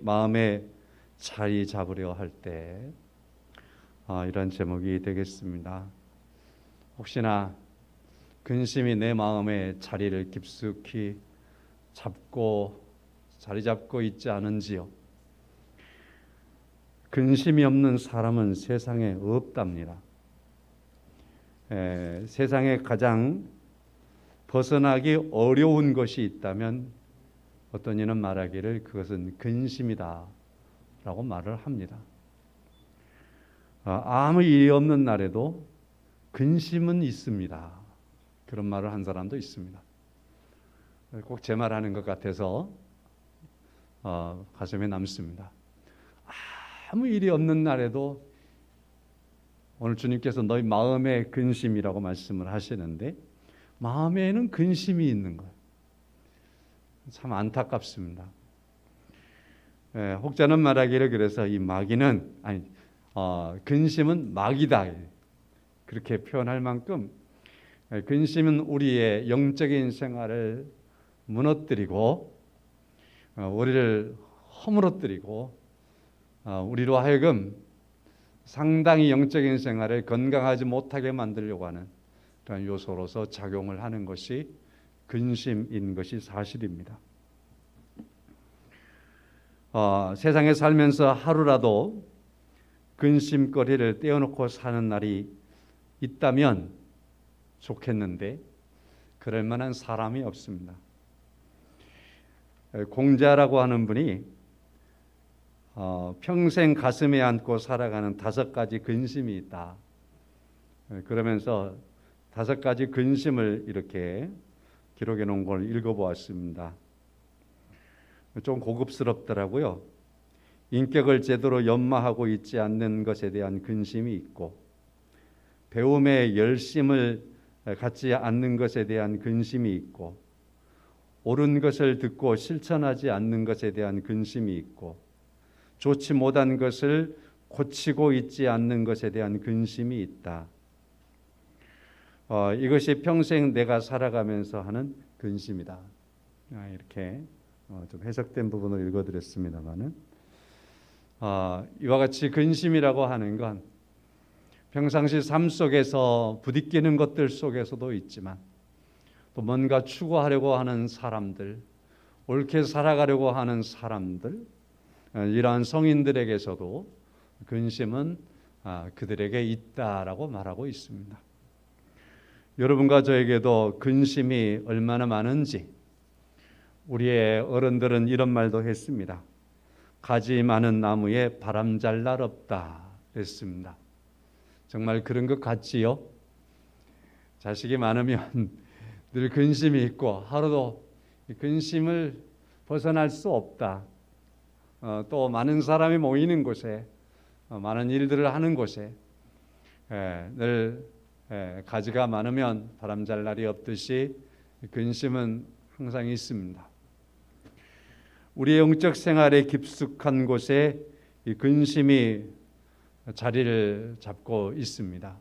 마음에 자리 잡으려 할 때 이런 제목이 되겠습니다. 혹시나 근심이 내 마음에 자리를 깊숙이 자리 잡고 있지 않은지요? 근심이 없는 사람은 세상에 없답니다. 세상에 가장 벗어나기 어려운 것이 있다면 어떤 이는 말하기를 그것은 근심이다 라고 말을 합니다. 아무 일이 없는 날에도 근심은 있습니다. 그런 말을 한 사람도 있습니다. 꼭 제 말하는 것 같아서 가슴에 남습니다. 아무 일이 없는 날에도 오늘 주님께서 너희 마음의 근심이라고 말씀을 하시는데 마음에는 근심이 있는 거예요. 참 안타깝습니다. 혹자는 말하기를 그래서 이 근심은 마귀다 그렇게 표현할 만큼 근심은 우리의 영적인 생활을 무너뜨리고 우리를 허물어뜨리고 우리로 하여금 상당히 영적인 생활을 건강하지 못하게 만들려고 하는 그런 요소로서 작용을 하는 것이 근심인 것이 사실입니다. 세상에 살면서 하루라도 근심거리를 떼어놓고 사는 날이 있다면 좋겠는데 그럴 만한 사람이 없습니다. 공자라고 하는 분이 평생 가슴에 안고 살아가는 5가지 근심이 있다. 그러면서 5가지 근심을 이렇게 기록해 놓은 걸 읽어보았습니다. 좀 고급스럽더라고요. 인격을 제대로 연마하고 있지 않는 것에 대한 근심이 있고, 배움에 열심을 갖지 않는 것에 대한 근심이 있고, 옳은 것을 듣고 실천하지 않는 것에 대한 근심이 있고, 좋지 못한 것을 고치고 있지 않는 것에 대한 근심이 있다. 이것이 평생 내가 살아가면서 하는 근심이다. 이렇게 좀 해석된 부분을 읽어드렸습니다만은 이와 같이 근심이라고 하는 건 평상시 삶 속에서 부딪히는 것들 속에서도 있지만 또 뭔가 추구하려고 하는 사람들, 옳게 살아가려고 하는 사람들, 이러한 성인들에게서도 근심은 그들에게 있다라고 말하고 있습니다. 여러분과 저에게도 근심이 얼마나 많은지 우리의 어른들은 이런 말도 했습니다. 가지 많은 나무에 바람 잘 날 없다 했습니다. 정말 그런 것 같지요? 자식이 많으면 늘 근심이 있고 하루도 근심을 벗어날 수 없다. 또 많은 사람이 모이는 곳에 많은 일들을 하는 곳에 늘 가지가 많으면 바람 잘 날이 없듯이 근심은 항상 있습니다. 우리의 영적 생활에 깊숙한 곳에 이 근심이 자리를 잡고 있습니다.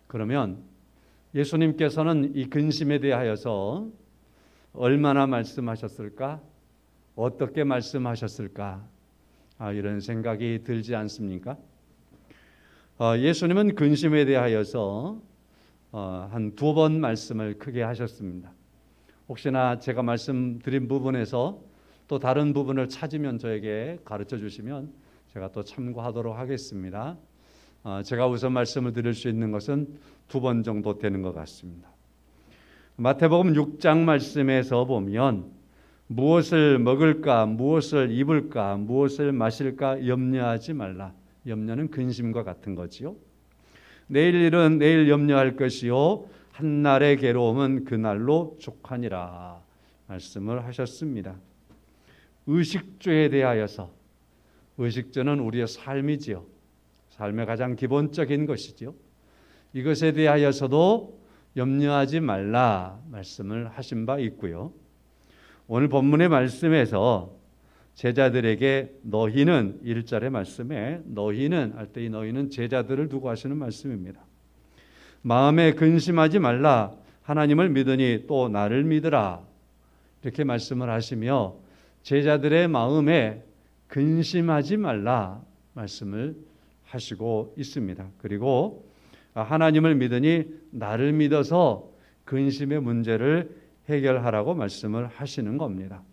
그러면 예수님께서는 이 근심에 대하여서 얼마나 말씀하셨을까? 어떻게 말씀하셨을까? 이런 생각이 들지 않습니까? 예수님은 근심에 대하여서 한 2번 말씀을 크게 하셨습니다. 혹시나 제가 말씀드린 부분에서 또 다른 부분을 찾으면 저에게 가르쳐 주시면 제가 또 참고하도록 하겠습니다. 제가 우선 말씀을 드릴 수 있는 것은 2번 정도 되는 것 같습니다. 마태복음 6장 말씀에서 보면 무엇을 먹을까, 무엇을 입을까, 무엇을 마실까 염려하지 말라. 염려는 근심과 같은 거지요. 내일 일은 내일 염려할 것이요 한날의 괴로움은 그날로 족하니라 말씀을 하셨습니다. 의식주에 대하여서, 의식주는 우리의 삶이지요. 삶의 가장 기본적인 것이지요. 이것에 대하여서도 염려하지 말라 말씀을 하신 바 있고요. 오늘 본문의 말씀에서 제자들에게 너희는 1절의 말씀에 너희는 할 때 이 너희는 제자들을 두고 하시는 말씀입니다. 마음에 근심하지 말라 하나님을 믿으니 또 나를 믿으라 이렇게 말씀을 하시며 제자들의 마음에 근심하지 말라 말씀을 하시고 있습니다. 그리고 하나님을 믿으니 나를 믿어서 근심의 문제를 해결하라고 말씀을 하시는 겁니다.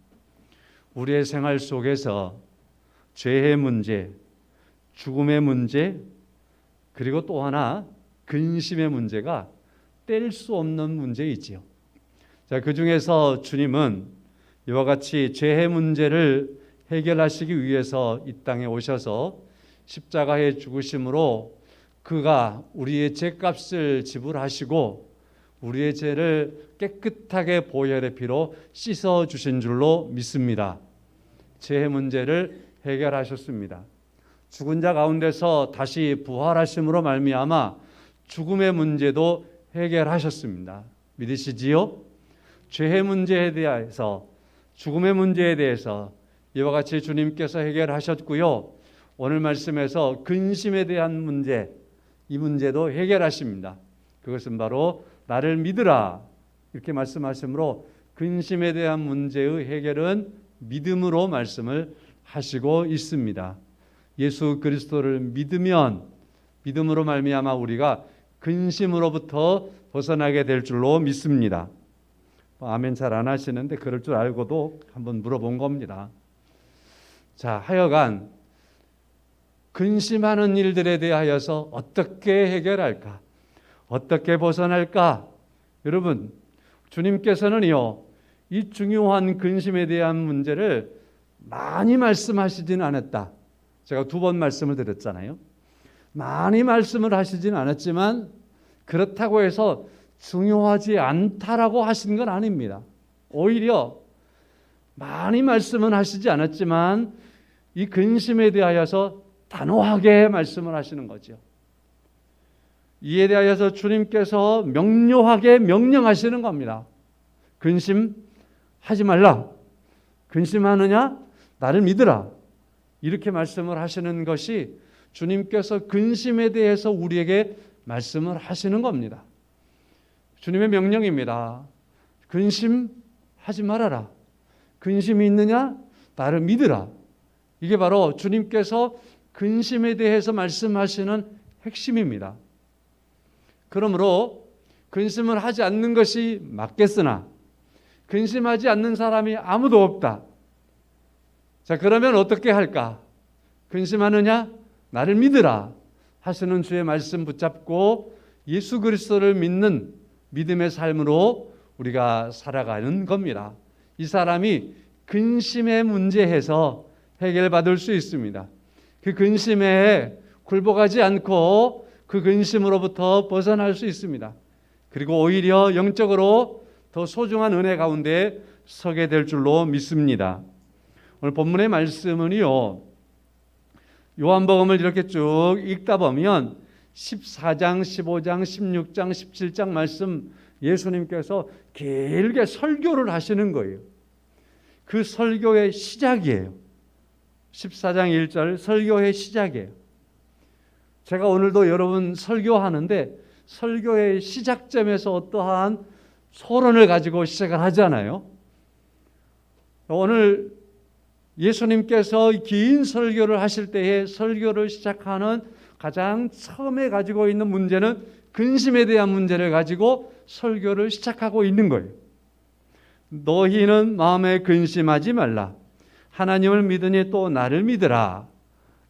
우리의 생활 속에서 죄의 문제, 죽음의 문제, 그리고 또 하나 근심의 문제가 뗄 수 없는 문제이지요. 자, 그 중에서 주님은 이와 같이 죄의 문제를 해결하시기 위해서 이 땅에 오셔서 십자가에 죽으심으로 그가 우리의 죄값을 지불하시고 우리의 죄를 깨끗하게 보혈의 피로 씻어 주신 줄로 믿습니다. 죄의 문제를 해결하셨습니다. 죽은 자 가운데서 다시 부활하심으로 말미암아 죽음의 문제도 해결하셨습니다. 믿으시지요? 죄의 문제에 대해서, 죽음의 문제에 대해서 이와 같이 주님께서 해결하셨고요. 오늘 말씀에서 근심에 대한 문제, 이 문제도 해결하십니다. 그것은 바로 나를 믿으라 이렇게 말씀하시므로 근심에 대한 문제의 해결은 믿음으로 말씀을 하시고 있습니다. 예수 그리스도를 믿으면 믿음으로 말미암아 우리가 근심으로부터 벗어나게 될 줄로 믿습니다. 아멘 잘 안 하시는데 그럴 줄 알고도 한번 물어본 겁니다. 자, 하여간 근심하는 일들에 대하여서 어떻게 해결할까? 어떻게 벗어날까? 여러분, 주님께서는요, 이 중요한 근심에 대한 문제를 많이 말씀하시진 않았다. 제가 2번 말씀을 드렸잖아요. 많이 말씀을 하시진 않았지만 그렇다고 해서 중요하지 않다라고 하신 건 아닙니다. 오히려 많이 말씀은 하시지 않았지만 이 근심에 대하여서 단호하게 말씀을 하시는 거죠. 이에 대하여서 주님께서 명료하게 명령하시는 겁니다. 근심하지 말라. 근심하느냐? 나를 믿으라. 이렇게 말씀을 하시는 것이 주님께서 근심에 대해서 우리에게 말씀을 하시는 겁니다. 주님의 명령입니다. 근심하지 말아라. 근심이 있느냐? 나를 믿으라. 이게 바로 주님께서 근심에 대해서 말씀하시는 핵심입니다. 그러므로 근심을 하지 않는 것이 맞겠으나 근심하지 않는 사람이 아무도 없다. 자, 그러면 어떻게 할까? 근심하느냐? 나를 믿으라 하시는 주의 말씀 붙잡고 예수 그리스도를 믿는 믿음의 삶으로 우리가 살아가는 겁니다. 이 사람이 근심의 문제에서 해결받을 수 있습니다. 그 근심에 굴복하지 않고 그 근심으로부터 벗어날 수 있습니다. 그리고 오히려 영적으로 더 소중한 은혜 가운데 서게 될 줄로 믿습니다. 오늘 본문의 말씀은요, 요한복음을 이렇게 쭉 읽다 보면 14장, 15장, 16장, 17장 말씀 예수님께서 길게 설교를 하시는 거예요. 그 설교의 시작이에요. 14장 1절 설교의 시작이에요. 제가 오늘도 여러분 설교하는데 설교의 시작점에서 어떠한 소론을 가지고 시작을 하잖아요. 오늘 예수님께서 긴 설교를 하실 때에 설교를 시작하는 가장 처음에 가지고 있는 문제는 근심에 대한 문제를 가지고 설교를 시작하고 있는 거예요. 너희는 마음에 근심하지 말라. 하나님을 믿으니 또 나를 믿으라.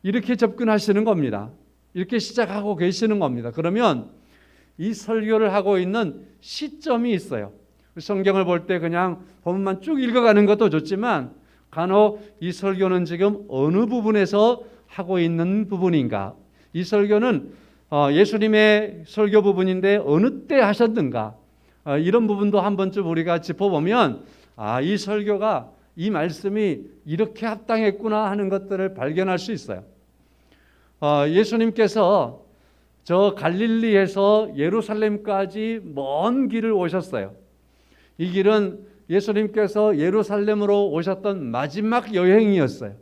이렇게 접근하시는 겁니다. 이렇게 시작하고 계시는 겁니다. 그러면 이 설교를 하고 있는 시점이 있어요. 성경을 볼 때 그냥 본문만 쭉 읽어가는 것도 좋지만 간혹 이 설교는 지금 어느 부분에서 하고 있는 부분인가? 이 설교는 예수님의 설교 부분인데 어느 때 하셨는가? 이런 부분도 한 번쯤 우리가 짚어보면 이 설교가 이 말씀이 이렇게 합당했구나 하는 것들을 발견할 수 있어요. 예수님께서 저 갈릴리에서 예루살렘까지 먼 길을 오셨어요. 이 길은 예수님께서 예루살렘으로 오셨던 마지막 여행이었어요.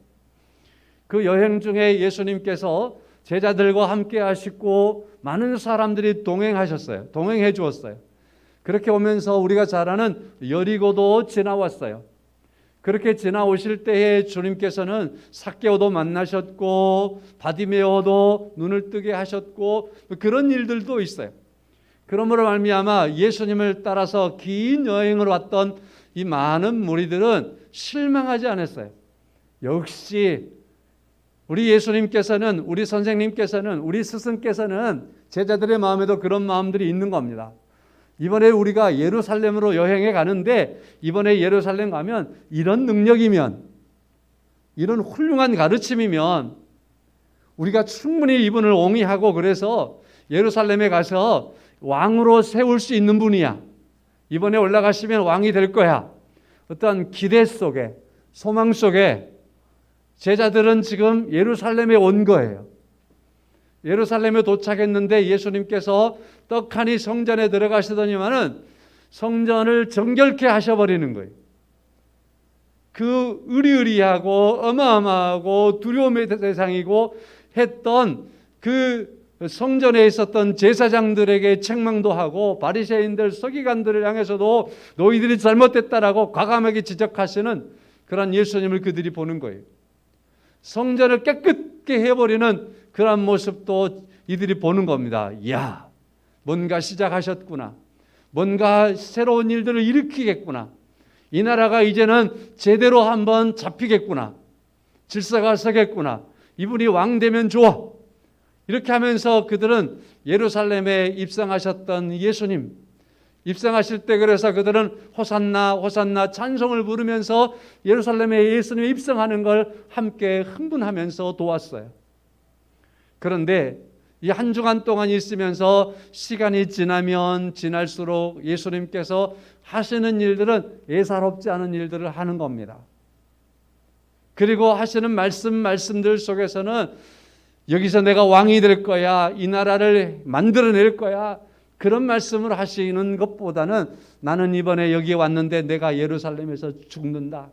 그 여행 중에 예수님께서 제자들과 함께 하시고 많은 사람들이 동행하셨어요. 동행해 주었어요. 그렇게 오면서 우리가 잘 아는 여리고도 지나왔어요. 그렇게 지나오실 때에 주님께서는 삭개오도 만나셨고 바디메오도 눈을 뜨게 하셨고 그런 일들도 있어요. 그러므로 말미암아 예수님을 따라서 긴 여행을 왔던 이 많은 무리들은 실망하지 않았어요. 역시 우리 예수님께서는, 우리 선생님께서는, 우리 스승께서는 제자들의 마음에도 그런 마음들이 있는 겁니다. 이번에 우리가 예루살렘으로 여행해 가는데 이번에 예루살렘 가면 이런 능력이면, 이런 훌륭한 가르침이면 우리가 충분히 이분을 옹이하고 그래서 예루살렘에 가서 왕으로 세울 수 있는 분이야. 이번에 올라가시면 왕이 될 거야. 어떤 기대 속에, 소망 속에 제자들은 지금 예루살렘에 온 거예요. 예루살렘에 도착했는데 예수님께서 떡하니 성전에 들어가시더니만은 성전을 정결케 하셔버리는 거예요. 그 의리의리하고 어마어마하고 두려움의 대상이고 했던 그 성전에 있었던 제사장들에게 책망도 하고 바리새인들 서기관들을 향해서도 너희들이 잘못됐다라고 과감하게 지적하시는 그런 예수님을 그들이 보는 거예요. 성전을 깨끗게 해버리는 그런 모습도 이들이 보는 겁니다. 이야, 뭔가 시작하셨구나. 뭔가 새로운 일들을 일으키겠구나. 이 나라가 이제는 제대로 한번 잡히겠구나. 질서가 서겠구나. 이분이 왕 되면 좋아. 이렇게 하면서 그들은 예루살렘에 입성하셨던 예수님, 입성하실 때 그래서 그들은 호산나 호산나 찬송을 부르면서 예루살렘에 예수님이 입성하는 걸 함께 흥분하면서 도왔어요. 그런데 이 한 주간 동안 있으면서 시간이 지나면 지날수록 예수님께서 하시는 일들은 예사롭지 않은 일들을 하는 겁니다. 그리고 하시는 말씀들 속에서는 여기서 내가 왕이 될 거야, 이 나라를 만들어낼 거야, 그런 말씀을 하시는 것보다는 나는 이번에 여기에 왔는데 내가 예루살렘에서 죽는다.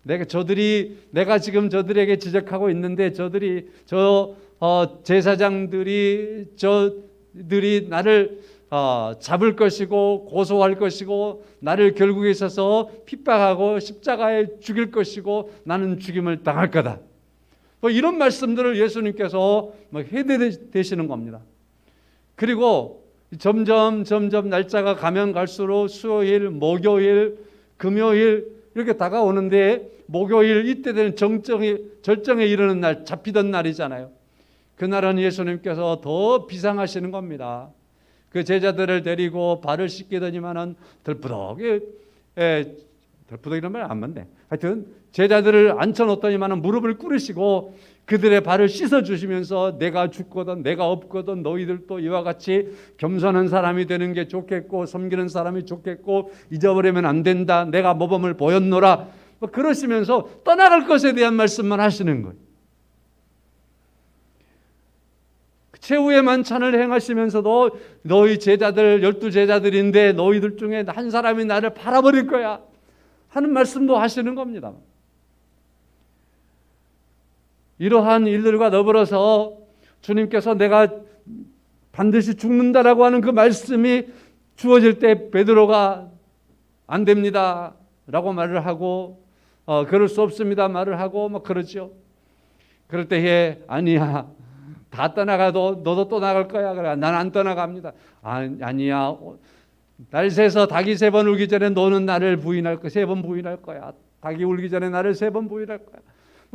내가 지금 저들에게 지적하고 있는데 저들이 제사장들이 저들이 나를 잡을 것이고 고소할 것이고 나를 결국에 있어서 핍박하고 십자가에 죽일 것이고 나는 죽임을 당할 거다. 뭐 이런 말씀들을 예수님께서 해대시는 겁니다. 그리고 점점 날짜가 가면 갈수록 수요일, 목요일, 금요일 이렇게 다가오는데 목요일 이때 되는 절정에 이르는 날, 잡히던 날이잖아요. 그날은 예수님께서 더 비상하시는 겁니다. 그 제자들을 데리고 발을 씻기더니만은 덜푸덕이란 말 안 맞네. 하여튼 제자들을 앉혀놓더니만은 무릎을 꿇으시고 그들의 발을 씻어주시면서 내가 죽거든 내가 없거든 너희들도 이와 같이 겸손한 사람이 되는 게 좋겠고 섬기는 사람이 좋겠고 잊어버리면 안 된다. 내가 모범을 보였노라. 그러시면서 떠나갈 것에 대한 말씀만 하시는 거예요. 최후의 만찬을 행하시면서도 너희 제자들 12제자들인데 너희들 중에 한 사람이 나를 팔아버릴 거야 하는 말씀도 하시는 겁니다. 이러한 일들과 더불어서 주님께서 내가 반드시 죽는다라고 하는 그 말씀이 주어질 때 베드로가 안 됩니다 라고 말을 하고 그럴 수 없습니다 말을 하고 그러죠. 그럴 때에 아니야 다 떠나가도 너도 떠나갈 거야. 그래 난 안 떠나갑니다. 아니야 날 새서 닭이 3번 울기 전에 너는 나를 부인할 거야. 3번 부인할 거야. 닭이 울기 전에 나를 3번 부인할 거야.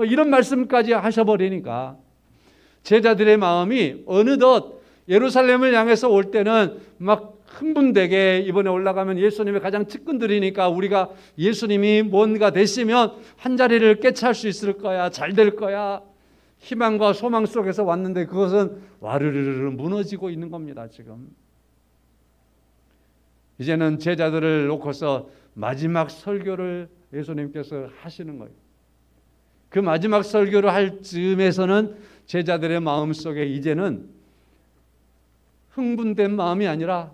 이런 말씀까지 하셔버리니까 제자들의 마음이 어느덧 예루살렘을 향해서 올 때는 막 흥분되게 이번에 올라가면 예수님의 가장 측근들이니까 우리가 예수님이 뭔가 되시면 한 자리를 꿰찰 수 있을 거야. 잘 될 거야. 희망과 소망 속에서 왔는데 그것은 와르르르 무너지고 있는 겁니다. 지금 이제는 제자들을 놓고서 마지막 설교를 예수님께서 하시는 거예요. 그 마지막 설교를 할 즈음에서는 제자들의 마음속에 이제는 흥분된 마음이 아니라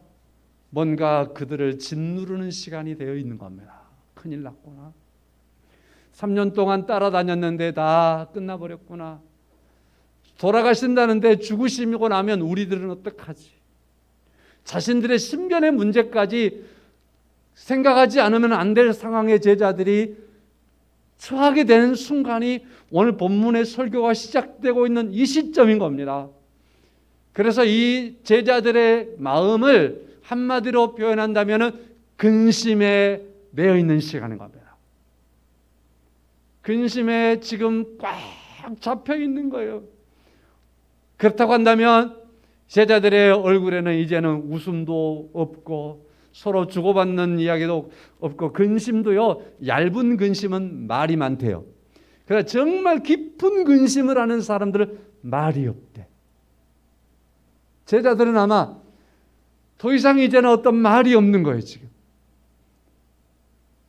뭔가 그들을 짓누르는 시간이 되어 있는 겁니다. 큰일 났구나. 3년 동안 따라다녔는데 다 끝나버렸구나. 돌아가신다는데 죽으시고 나면 우리들은 어떡하지? 자신들의 신변의 문제까지 생각하지 않으면 안 될 상황의 제자들이 처하게 되는 순간이 오늘 본문의 설교가 시작되고 있는 이 시점인 겁니다. 그래서 이 제자들의 마음을 한마디로 표현한다면 근심에 매여 있는 시간인 겁니다. 근심에 지금 꽉 잡혀 있는 거예요. 그렇다고 한다면 제자들의 얼굴에는 이제는 웃음도 없고 서로 주고받는 이야기도 없고, 근심도요, 얇은 근심은 말이 많대요. 그러나 정말 깊은 근심을 하는 사람들은 말이 없대. 제자들은 아마 더 이상 이제는 어떤 말이 없는 거예요, 지금.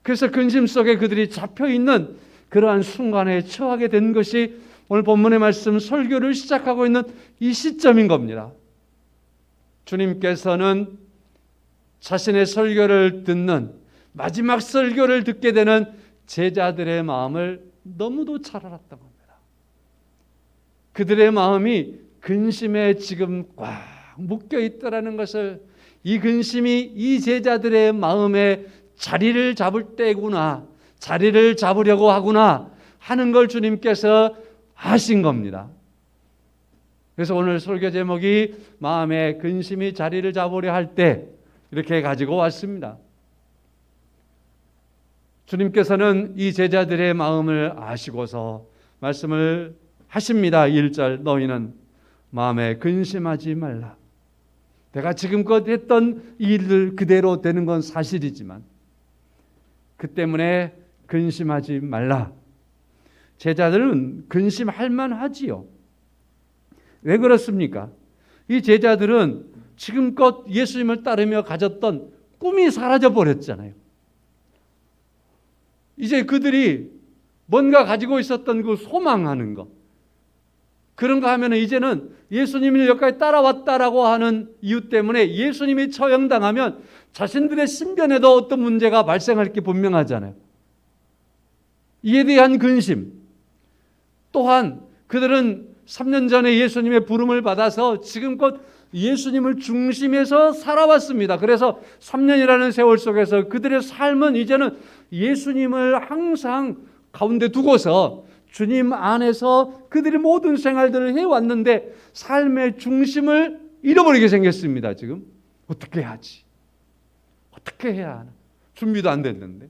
그래서 근심 속에 그들이 잡혀있는 그러한 순간에 처하게 된 것이 오늘 본문의 말씀 설교를 시작하고 있는 이 시점인 겁니다. 주님께서는 자신의 설교를 듣는, 마지막 설교를 듣게 되는 제자들의 마음을 너무도 잘 알았던 겁니다. 그들의 마음이 근심에 지금 꽉 묶여 있다라는 것을, 이 근심이 이 제자들의 마음에 자리를 잡을 때구나, 자리를 잡으려고 하구나 하는 걸 주님께서 아신 겁니다. 그래서 오늘 설교 제목이 마음에 근심이 자리를 잡으려 할 때 이렇게 가지고 왔습니다. 주님께서는 이 제자들의 마음을 아시고서 말씀을 하십니다. 1절, 너희는 마음에 근심하지 말라. 내가 지금껏 했던 일들 그대로 되는 건 사실이지만 그 때문에 근심하지 말라. 제자들은 근심할 만하지요. 왜 그렇습니까? 이 제자들은 지금껏 예수님을 따르며 가졌던 꿈이 사라져 버렸잖아요. 이제 그들이 뭔가 가지고 있었던 그 소망하는 것, 그런 거 하면 이제는 예수님이 여기까지 따라왔다라고 하는 이유 때문에 예수님이 처형당하면 자신들의 신변에도 어떤 문제가 발생할 게 분명하잖아요. 이에 대한 근심, 또한 그들은 3년 전에 예수님의 부름을 받아서 지금껏 예수님을 중심에서 살아왔습니다. 그래서 3년이라는 세월 속에서 그들의 삶은 이제는 예수님을 항상 가운데 두고서 주님 안에서 그들이 모든 생활들을 해왔는데 삶의 중심을 잃어버리게 생겼습니다. 지금 어떻게 해야지? 어떻게 해야 하나? 준비도 안 됐는데.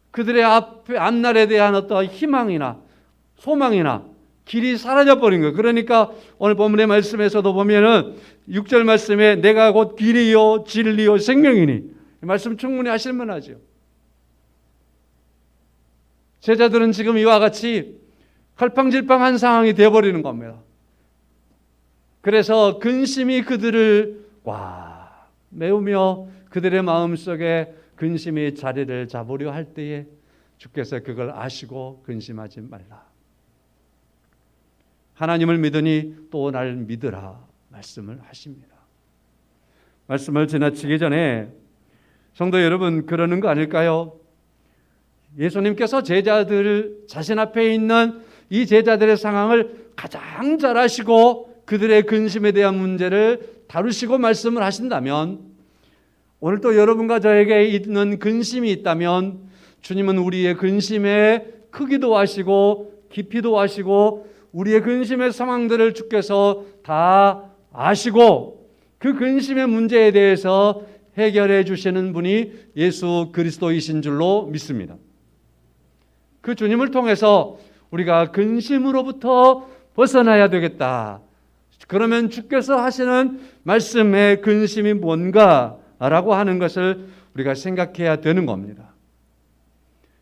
그들의 앞날에 대한 어떤 희망이나 소망이나 길이 사라져버린 거예요. 그러니까 오늘 본문의 말씀에서도 보면은 6절 말씀에 내가 곧 길이요 진리요 생명이니, 이 말씀 충분히 하실 만하죠. 제자들은 지금 이와 같이 갈팡질팡한 상황이 되어버리는 겁니다. 그래서 근심이 그들을 꽉 메우며 그들의 마음속에 근심이 자리를 잡으려 할 때에 주께서 그걸 아시고 근심하지 말라. 하나님을 믿으니 또 날 믿으라 말씀을 하십니다. 말씀을 지나치기 전에 성도 여러분, 그러는 거 아닐까요? 예수님께서 제자들 자신 앞에 있는 이 제자들의 상황을 가장 잘 아시고 그들의 근심에 대한 문제를 다루시고 말씀을 하신다면, 오늘 또 여러분과 저에게 있는 근심이 있다면 주님은 우리의 근심의 크기도 아시고 깊이도 아시고 우리의 근심의 상황들을 주께서 다 아시고 그 근심의 문제에 대해서 해결해 주시는 분이 예수 그리스도이신 줄로 믿습니다. 그 주님을 통해서 우리가 근심으로부터 벗어나야 되겠다. 그러면 주께서 하시는 말씀의 근심이 뭔가라고 하는 것을 우리가 생각해야 되는 겁니다.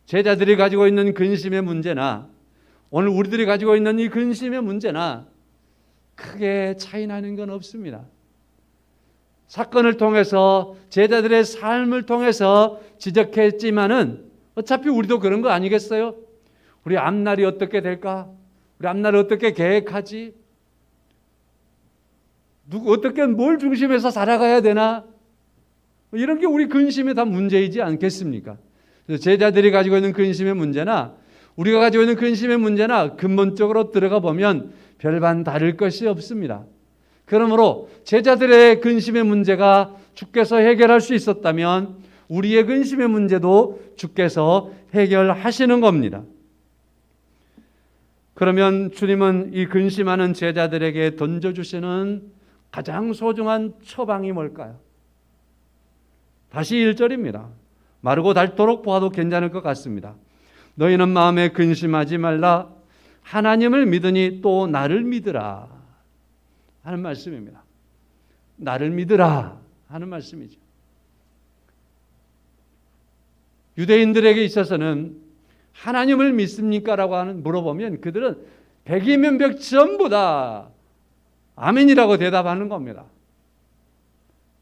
제자들이 가지고 있는 근심의 문제나 오늘 우리들이 가지고 있는 이 근심의 문제나 크게 차이 나는 건 없습니다. 사건을 통해서 제자들의 삶을 통해서 지적했지만은 어차피 우리도 그런 거 아니겠어요? 우리 앞날이 어떻게 될까? 우리 앞날을 어떻게 계획하지? 어떻게 뭘 중심해서 살아가야 되나? 이런 게 우리 근심의 다 문제이지 않겠습니까? 제자들이 가지고 있는 근심의 문제나 우리가 가지고 있는 근심의 문제나 근본적으로 들어가 보면 별반 다를 것이 없습니다. 그러므로 제자들의 근심의 문제가 주께서 해결할 수 있었다면 우리의 근심의 문제도 주께서 해결하시는 겁니다. 그러면 주님은 이 근심하는 제자들에게 던져주시는 가장 소중한 처방이 뭘까요? 다시 1절입니다. 마르고 닳도록 보아도 괜찮을 것 같습니다. 너희는 마음에 근심하지 말라. 하나님을 믿으니 또 나를 믿으라 하는 말씀입니다. 나를 믿으라 하는 말씀이죠. 유대인들에게 있어서는 하나님을 믿습니까? 라고 물어보면 그들은 백이면 백 전부 다 아멘이라고 대답하는 겁니다.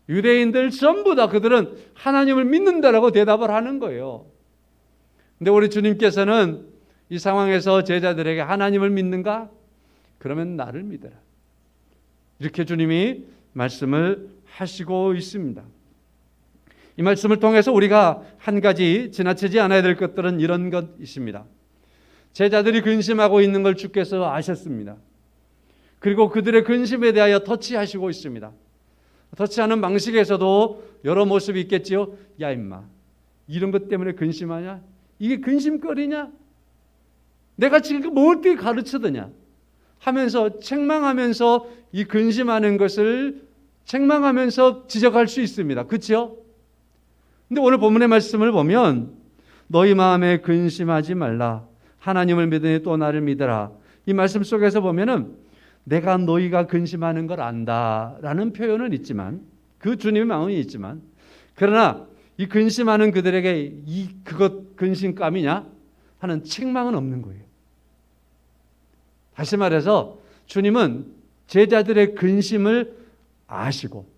유대인들 전부 다 그들은 하나님을 믿는다라고 대답을 하는 거예요. 근데 우리 주님께서는 이 상황에서 제자들에게 하나님을 믿는가? 그러면 나를 믿어라. 이렇게 주님이 말씀을 하시고 있습니다. 이 말씀을 통해서 우리가 한 가지 지나치지 않아야 될 것들은 이런 것 있습니다. 제자들이 근심하고 있는 걸 주께서 아셨습니다. 그리고 그들의 근심에 대하여 터치하시고 있습니다. 터치하는 방식에서도 여러 모습이 있겠지요. 야 임마, 이런 것 때문에 근심하냐? 이게 근심거리냐? 내가 지금 뭘 어떻게 가르쳐드냐? 하면서 책망하면서 이 근심하는 것을 책망하면서 지적할 수 있습니다. 그렇죠? 근데 오늘 본문의 말씀을 보면 너희 마음에 근심하지 말라. 하나님을 믿으니 또 나를 믿으라. 이 말씀 속에서 보면은 내가 너희가 근심하는 걸 안다라는 표현은 있지만 그 주님의 마음이 있지만 그러나 이 근심하는 그들에게 그것 근심감이냐 하는 책망은 없는 거예요. 다시 말해서 주님은 제자들의 근심을 아시고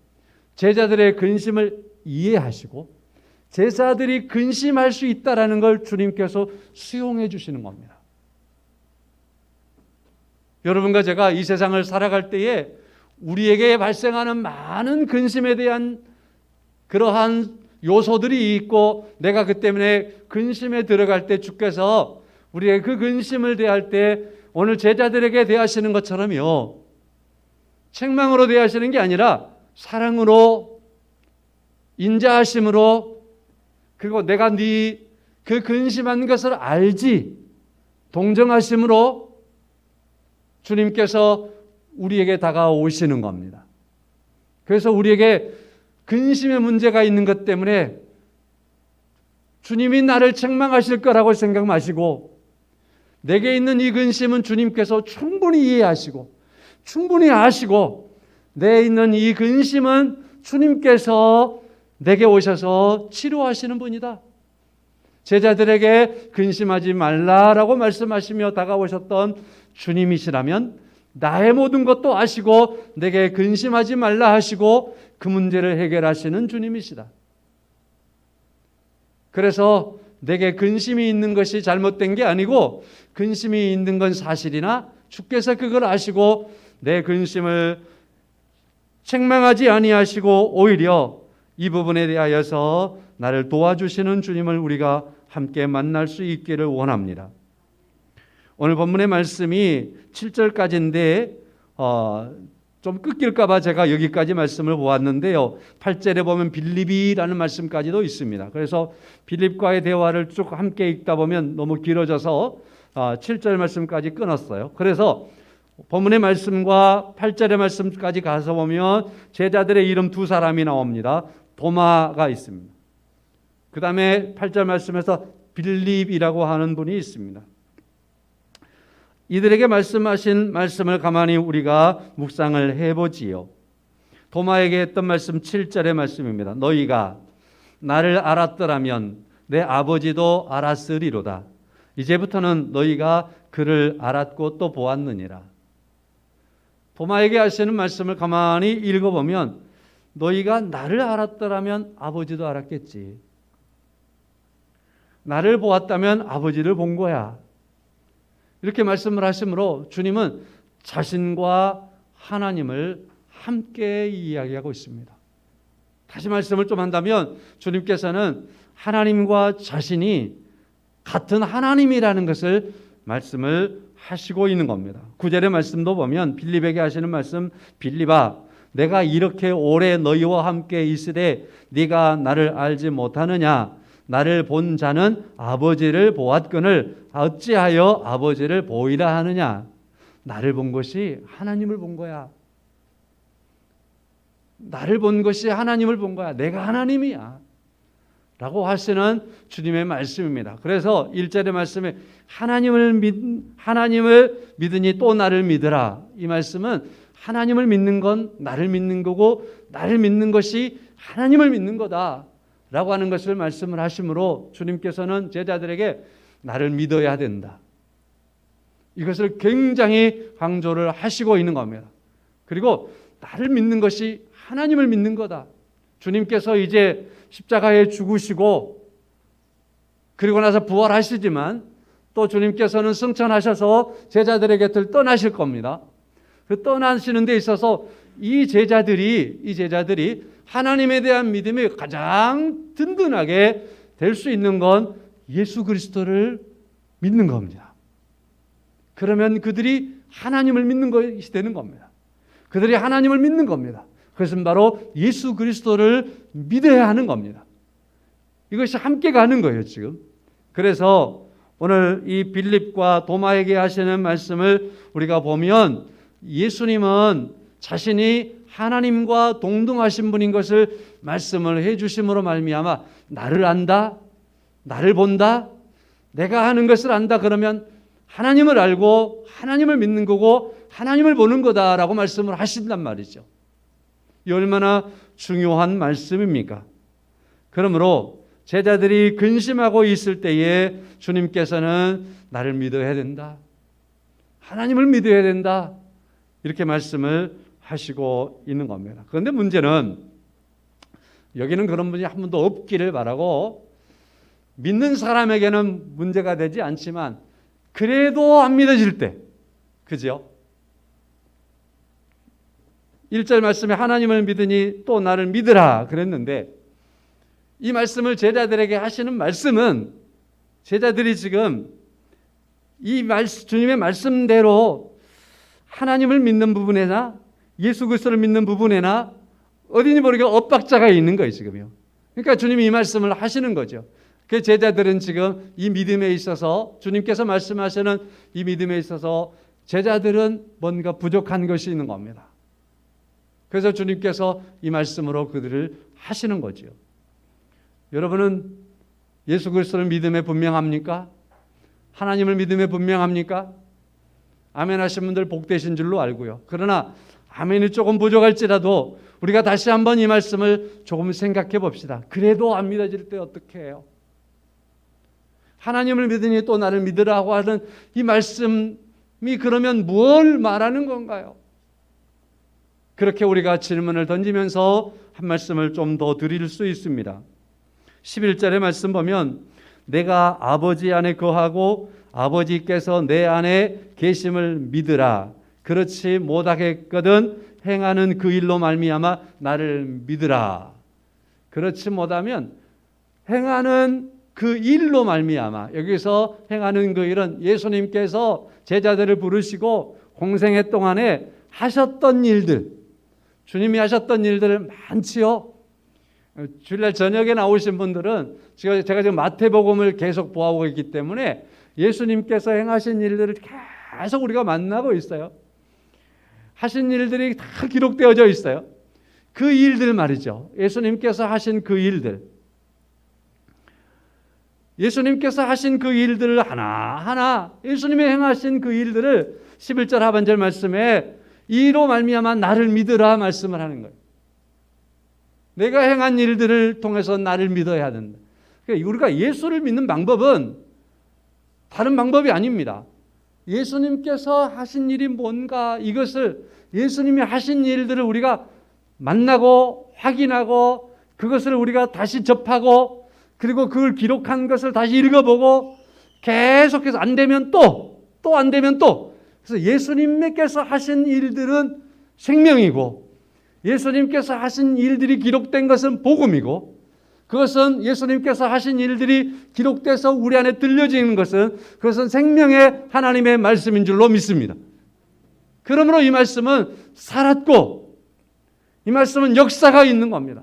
제자들의 근심을 이해하시고 제자들이 근심할 수 있다라는 걸 주님께서 수용해 주시는 겁니다. 여러분과 제가 이 세상을 살아갈 때에 우리에게 발생하는 많은 근심에 대한 그러한 요소들이 있고 내가 그 때문에 근심에 들어갈 때 주께서 우리의 그 근심을 대할 때 오늘 제자들에게 대하시는 것처럼요. 책망으로 대하시는 게 아니라 사랑으로 인자하심으로 그리고 내가 네 그 근심한 것을 알지 동정하심으로 주님께서 우리에게 다가오시는 겁니다. 그래서 우리에게 근심의 문제가 있는 것 때문에 주님이 나를 책망하실 거라고 생각 마시고 내게 있는 이 근심은 주님께서 충분히 이해하시고 충분히 아시고 내 있는 이 근심은 주님께서 내게 오셔서 치료하시는 분이다. 제자들에게 근심하지 말라라고 말씀하시며 다가오셨던 주님이시라면 나의 모든 것도 아시고 내게 근심하지 말라 하시고 그 문제를 해결하시는 주님이시다. 그래서 내게 근심이 있는 것이 잘못된 게 아니고 근심이 있는 건 사실이나 주께서 그걸 아시고 내 근심을 책망하지 아니하시고 오히려 이 부분에 대하여서 나를 도와주시는 주님을 우리가 함께 만날 수 있기를 원합니다. 오늘 본문의 말씀이 7절까지인데 좀 끊길까 봐 제가 여기까지 말씀을 보았는데요. 8절에 보면 빌립이라는 말씀까지도 있습니다. 그래서 빌립과의 대화를 쭉 함께 읽다 보면 너무 길어져서 7절 말씀까지 끊었어요. 그래서 본문의 말씀과 8절의 말씀까지 가서 보면 제자들의 이름 두 사람이 나옵니다. 도마가 있습니다. 그 다음에 8절 말씀에서 빌립이라고 하는 분이 있습니다. 이들에게 말씀하신 말씀을 가만히 우리가 묵상을 해보지요. 도마에게 했던 말씀 7절의 말씀입니다. 너희가 나를 알았더라면 내 아버지도 알았으리로다. 이제부터는 너희가 그를 알았고 또 보았느니라. 도마에게 하시는 말씀을 가만히 읽어보면 너희가 나를 알았더라면 아버지도 알았겠지. 나를 보았다면 아버지를 본 거야. 이렇게 말씀을 하시므로 주님은 자신과 하나님을 함께 이야기하고 있습니다. 다시 말씀을 좀 한다면 주님께서는 하나님과 자신이 같은 하나님이라는 것을 말씀을 하시고 있는 겁니다. 9절의 말씀도 보면 빌립에게 하시는 말씀, 빌립아 내가 이렇게 오래 너희와 함께 있으되 네가 나를 알지 못하느냐? 나를 본 자는 아버지를 보았거늘 어찌하여 아버지를 보이라 하느냐? 나를 본 것이 하나님을 본 거야. 나를 본 것이 하나님을 본 거야. 내가 하나님이야. 라고 하시는 주님의 말씀입니다. 그래서 1절의 말씀에 하나님을 믿으니 또 나를 믿으라. 이 말씀은 하나님을 믿는 건 나를 믿는 거고 나를 믿는 것이 하나님을 믿는 거다 라고 하는 것을 말씀을 하시므로 주님께서는 제자들에게 나를 믿어야 된다. 이것을 굉장히 강조를 하시고 있는 겁니다. 그리고 나를 믿는 것이 하나님을 믿는 거다. 주님께서 이제 십자가에 죽으시고 그리고 나서 부활하시지만 또 주님께서는 승천하셔서 제자들의 곁을 떠나실 겁니다. 그 떠나시는 데 있어서 이 제자들이 하나님에 대한 믿음이 가장 든든하게 될 수 있는 건 예수 그리스도를 믿는 겁니다. 그러면 그들이 하나님을 믿는 것이 되는 겁니다. 그들이 하나님을 믿는 겁니다. 그것은 바로 예수 그리스도를 믿어야 하는 겁니다. 이것이 함께 가는 거예요, 지금. 그래서 오늘 이 빌립과 도마에게 하시는 말씀을 우리가 보면 예수님은 자신이 하나님과 동등하신 분인 것을 말씀을 해 주심으로 말미암아 나를 안다, 나를 본다, 내가 하는 것을 안다 그러면 하나님을 알고 하나님을 믿는 거고 하나님을 보는 거다라고 말씀을 하신단 말이죠. 이 얼마나 중요한 말씀입니까? 그러므로 제자들이 근심하고 있을 때에 주님께서는 나를 믿어야 된다, 하나님을 믿어야 된다 이렇게 말씀을 하시고 있는 겁니다. 그런데 문제는 여기는 그런 분이 한 분도 없기를 바라고 믿는 사람에게는 문제가 되지 않지만 그래도 안 믿어질 때, 그죠? 1절 말씀에 하나님을 믿으니 또 나를 믿으라 그랬는데 이 말씀을 제자들에게 하시는 말씀은 제자들이 지금 이 주님의 말씀대로 하나님을 믿는 부분에나 예수 그리스도를 믿는 부분에나 어딘지 모르게 엇박자가 있는 거예요, 지금요. 그러니까 주님이 이 말씀을 하시는 거죠. 그 제자들은 지금 이 믿음에 있어서 주님께서 말씀하시는 이 믿음에 있어서 제자들은 뭔가 부족한 것이 있는 겁니다. 그래서 주님께서 이 말씀으로 그들을 하시는 거죠. 여러분은 예수 그리스도를 믿음에 분명합니까? 하나님을 믿음에 분명합니까? 아멘 하신 분들 복되신 줄로 알고요. 그러나 아멘이 조금 부족할지라도 우리가 다시 한번 이 말씀을 조금 생각해 봅시다. 그래도 안 믿어질 때 어떻게 해요? 하나님을 믿으니 또 나를 믿으라고 하는 이 말씀이 그러면 뭘 말하는 건가요? 그렇게 우리가 질문을 던지면서 한 말씀을 좀 더 드릴 수 있습니다. 11절의 말씀 보면 내가 아버지 안에 거하고 아버지께서 내 안에 계심을 믿으라. 그렇지 못하겠거든 행하는 그 일로 말미암아 나를 믿으라. 그렇지 못하면 행하는 그 일로 말미암아, 여기서 행하는 그 일은 예수님께서 제자들을 부르시고 공생애 동안에 하셨던 일들, 주님이 하셨던 일들 많지요. 주일날 저녁에 나오신 분들은 제가 지금 마태복음을 계속 보아오고 있기 때문에 예수님께서 행하신 일들을 계속 우리가 만나고 있어요. 하신 일들이 다 기록되어져 있어요. 그 일들 말이죠. 예수님께서 하신 그 일들. 예수님께서 하신 그 일들을 하나하나 예수님이 행하신 그 일들을 11절 하반절 말씀에 이로 말미암아 나를 믿으라 말씀을 하는 거예요. 내가 행한 일들을 통해서 나를 믿어야 된다. 그러니까 우리가 예수를 믿는 방법은 다른 방법이 아닙니다. 예수님께서 하신 일이 뭔가 이것을 예수님이 하신 일들을 우리가 만나고 확인하고 그것을 우리가 다시 접하고 그리고 그걸 기록한 것을 다시 읽어보고 계속해서 안 되면 또 안 되면 또. 그래서 예수님께서 하신 일들은 생명이고 예수님께서 하신 일들이 기록된 것은 복음이고 그것은 예수님께서 하신 일들이 기록돼서 우리 안에 들려지는 것은 그것은 생명의 하나님의 말씀인 줄로 믿습니다. 그러므로 이 말씀은 살았고 이 말씀은 역사가 있는 겁니다.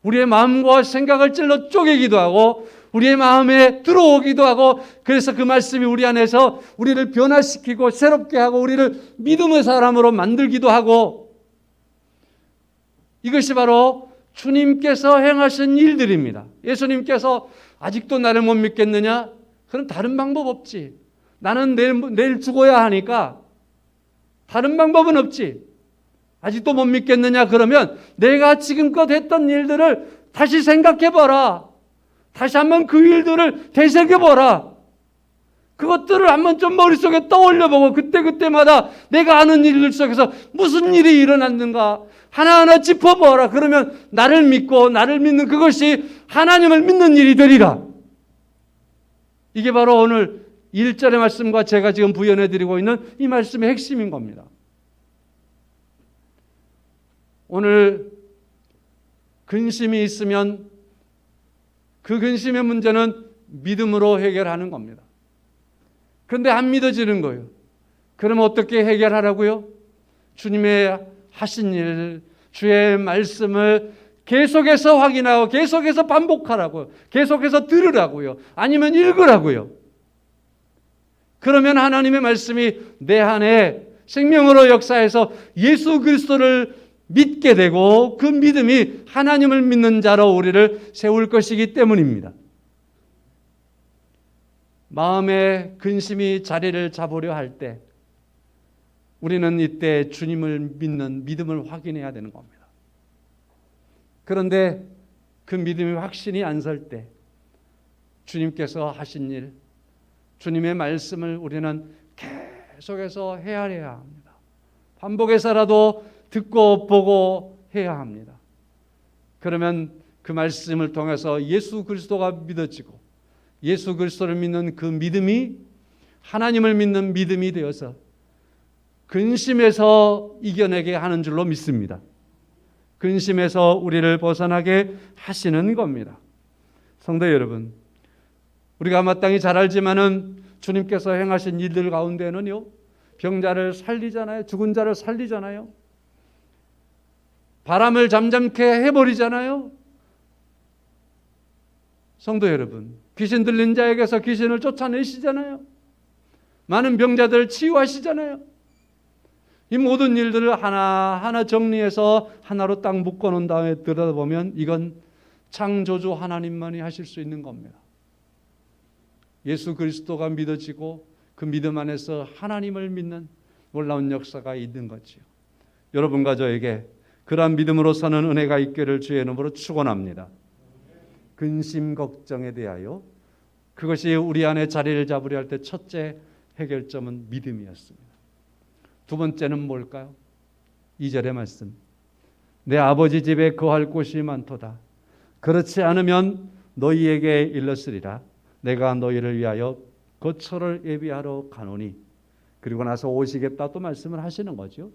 우리의 마음과 생각을 찔러 쪼개기도 하고 우리의 마음에 들어오기도 하고, 그래서 그 말씀이 우리 안에서 우리를 변화시키고 새롭게 하고 우리를 믿음의 사람으로 만들기도 하고, 이것이 바로 주님께서 행하신 일들입니다. 예수님께서 아직도 나를 못 믿겠느냐? 그럼 다른 방법 없지. 나는 내일 죽어야 하니까 다른 방법은 없지. 아직도 못 믿겠느냐? 그러면 내가 지금껏 했던 일들을 다시 생각해봐라. 다시 한번 그 일들을 되새겨봐라. 그것들을 한번 좀 머릿속에 떠올려보고 그때마다 내가 아는 일들 속에서 무슨 일이 일어났는가 하나하나 짚어보아라. 그러면 나를 믿고 나를 믿는 그것이 하나님을 믿는 일이 되리라. 이게 바로 오늘 1절의 말씀과 제가 지금 부연해드리고 있는 이 말씀의 핵심인 겁니다. 오늘 근심이 있으면 그 근심의 문제는 믿음으로 해결하는 겁니다. 그런데 안 믿어지는 거예요. 그러면 어떻게 해결하라고요? 주님의 하신 일, 주의 말씀을 계속해서 확인하고 계속해서 반복하라고요. 계속해서 들으라고요. 아니면 읽으라고요. 그러면 하나님의 말씀이 내 안에 생명으로 역사해서 예수 그리스도를 믿게 되고 그 믿음이 하나님을 믿는 자로 우리를 세울 것이기 때문입니다. 마음의 근심이 자리를 잡으려 할 때 우리는 이때 주님을 믿는 믿음을 확인해야 되는 겁니다. 그런데 그 믿음이 확신이 안 설 때 주님께서 하신 일, 주님의 말씀을 우리는 계속해서 헤아려야 합니다. 반복해서라도 듣고 보고 해야 합니다. 그러면 그 말씀을 통해서 예수 그리스도가 믿어지고 예수 그리스도를 믿는 그 믿음이 하나님을 믿는 믿음이 되어서 근심에서 이겨내게 하는 줄로 믿습니다. 근심에서 우리를 벗어나게 하시는 겁니다. 성도 여러분, 우리가 마땅히 잘 알지만은 주님께서 행하신 일들 가운데는요, 병자를 살리잖아요. 죽은 자를 살리잖아요. 바람을 잠잠케 해버리잖아요. 성도 여러분, 귀신 들린 자에게서 귀신을 쫓아내시잖아요. 많은 병자들을 치유하시잖아요. 이 모든 일들을 하나하나 정리해서 하나로 딱 묶어놓은 다음에 들여다보면 이건 창조주 하나님만이 하실 수 있는 겁니다. 예수 그리스도가 믿어지고 그 믿음 안에서 하나님을 믿는 놀라운 역사가 있는 거지요. 여러분과 저에게 그러한 믿음으로 사는 은혜가 있기를 주의 이름으로 축원합니다. 근심 걱정에 대하여 그것이 우리 안에 자리를 잡으려 할 때 첫째 해결점은 믿음이었습니다. 두 번째는 뭘까요? 2절의 말씀. 내 아버지 집에 거할 곳이 많도다. 그렇지 않으면 너희에게 일렀으리라. 내가 너희를 위하여 거처를 예비하러 가노니. 그리고 나서 오시겠다 또 말씀을 하시는 거죠.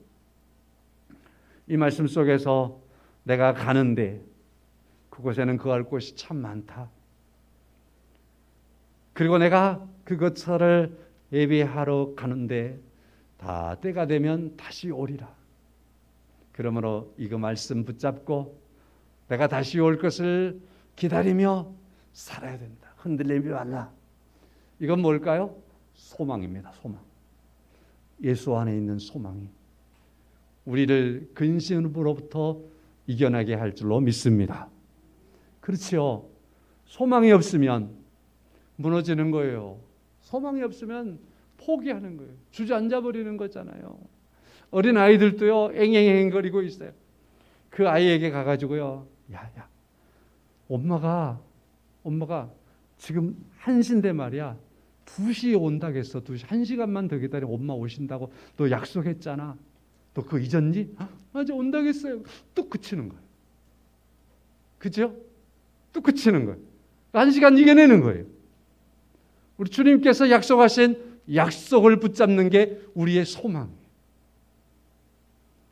이 말씀 속에서 내가 가는데 그곳에는 거할 곳이 참 많다. 그리고 내가 그 거처를 예비하러 가는데 다 때가 되면 다시 오리라. 그러므로 이거 말씀 붙잡고 내가 다시 올 것을 기다리며 살아야 된다. 흔들리지 말라. 이건 뭘까요? 소망입니다. 소망. 예수 안에 있는 소망이 우리를 근심으로부터 이겨나게 할 줄로 믿습니다. 그렇지요. 소망이 없으면 무너지는 거예요. 소망이 없으면 포기하는 거예요. 주저앉아 버리는 거잖아요. 어린 아이들도요, 앵앵앵거리고 있어요. 그 아이에게 가가지고요, 야, 엄마가 지금 1시인데 말이야, 2시에 온다겠어. 2시, 1시간만 더 기다리면 엄마 오신다고 너 약속했잖아. 너 그거 잊었니? 맞아, 온다겠어요. 또 그치는 거예요. 그죠? 또 그치는 거예요. 1시간 이겨내는 거예요. 우리 주님께서 약속하신 약속을 붙잡는 게 우리의 소망이에요.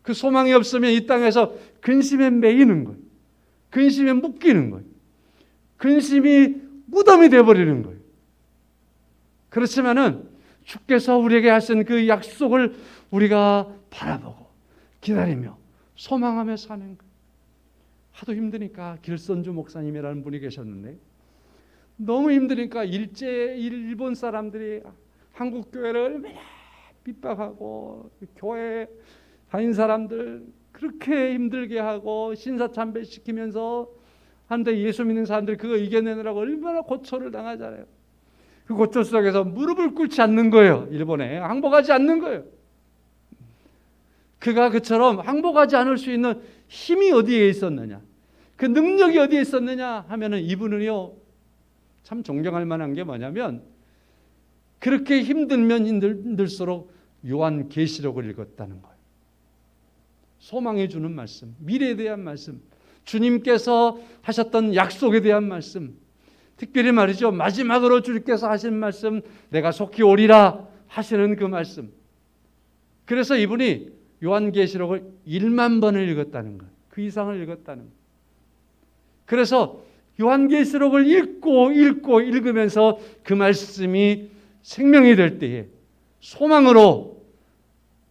그 소망이 없으면 이 땅에서 근심에 매이는 거예요. 근심에 묶이는 거예요. 근심이 무덤이 되어버리는 거예요. 그렇지만은 주께서 우리에게 하신 그 약속을 우리가 바라보고 기다리며 소망하며 사는 거예요. 하도 힘드니까 길선주 목사님이라는 분이 계셨는데 너무 힘드니까 일본 사람들이 한국 교회를 얼마나 핍박하고 교회 다닌 사람들 그렇게 힘들게 하고 신사참배시키면서 한데 예수 믿는 사람들이 그거 이겨내느라고 얼마나 고초를 당하잖아요. 그 고초 속에서 무릎을 꿇지 않는 거예요. 일본에 항복하지 않는 거예요. 그가 그처럼 항복하지 않을 수 있는 힘이 어디에 있었느냐, 그 능력이 어디에 있었느냐 하면은 이분은요 참 존경할 만한 게 뭐냐면 그렇게 힘들면 힘들수록 요한계시록을 읽었다는 거예요. 소망해 주는 말씀, 미래에 대한 말씀, 주님께서 하셨던 약속에 대한 말씀, 특별히 말이죠 마지막으로 주님께서 하신 말씀, 내가 속히 오리라 하시는 그 말씀. 그래서 이분이 요한계시록을 1만 번을 읽었다는 거예요. 그 이상을 읽었다는 거예요. 그래서 요한계시록을 읽고 읽으면서 그 말씀이 생명이 될 때에 소망으로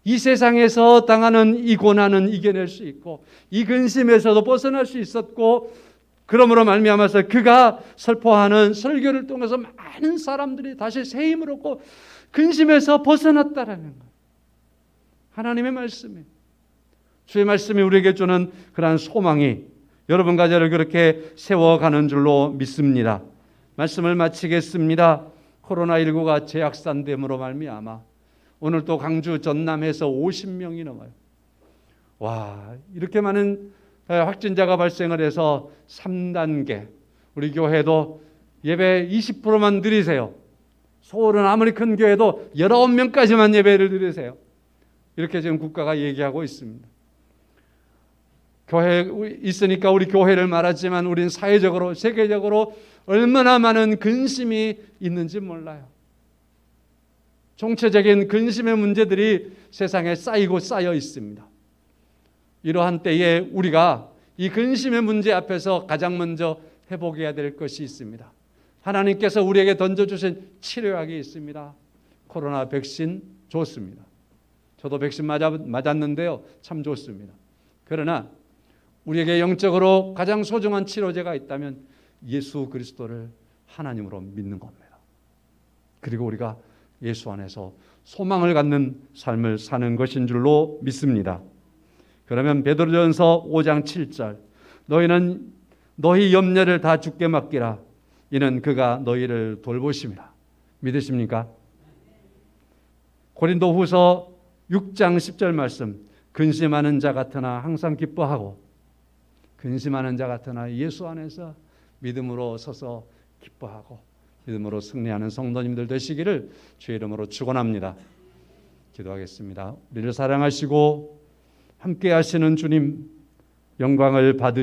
이 세상에서 당하는 이 고난은 이겨낼 수 있고 이 근심에서도 벗어날 수 있었고, 그러므로 말미암아서 그가 설포하는 설교를 통해서 많은 사람들이 다시 새 힘을 얻고 근심에서 벗어났다라는 거예요. 하나님의 말씀이, 주의 말씀이 우리에게 주는 그러한 소망이 여러분과 저를 그렇게 세워가는 줄로 믿습니다. 말씀을 마치겠습니다. 코로나19가 재확산됨으로 말미암아 오늘 또 강주 전남에서 50명이 넘어요. 와, 이렇게 많은 확진자가 발생을 해서 3단계, 우리 교회도 예배 20%만 드리세요. 서울은 아무리 큰 교회도 19명까지만 예배를 드리세요. 이렇게 지금 국가가 얘기하고 있습니다. 교회 있으니까 우리 교회를 말하지만 우리는 사회적으로 세계적으로 얼마나 많은 근심이 있는지 몰라요. 총체적인 근심의 문제들이 세상에 쌓이고 쌓여 있습니다. 이러한 때에 우리가 이 근심의 문제 앞에서 가장 먼저 회복해야 될 것이 있습니다. 하나님께서 우리에게 던져주신 치료약이 있습니다. 코로나 백신 좋습니다. 저도 백신 맞았는데요, 참 좋습니다. 그러나 우리에게 영적으로 가장 소중한 치료제가 있다면 예수 그리스도를 하나님으로 믿는 겁니다. 그리고 우리가 예수 안에서 소망을 갖는 삶을 사는 것인 줄로 믿습니다. 그러면 베드로전서 5장 7절, 너희는 너희 염려를 다 주께 맡기라. 이는 그가 너희를 돌보심이라. 믿으십니까? 고린도후서 6장 10절 말씀, 근심하는 자 같으나 항상 기뻐하고, 근심하는 자 같으나 예수 안에서 믿음으로 서서 기뻐하고 믿음으로 승리하는 성도님들 되시기를 주의 이름으로 축원합니다. 기도하겠습니다. 우리를 사랑하시고 함께 하시는 주님, 영광을 받으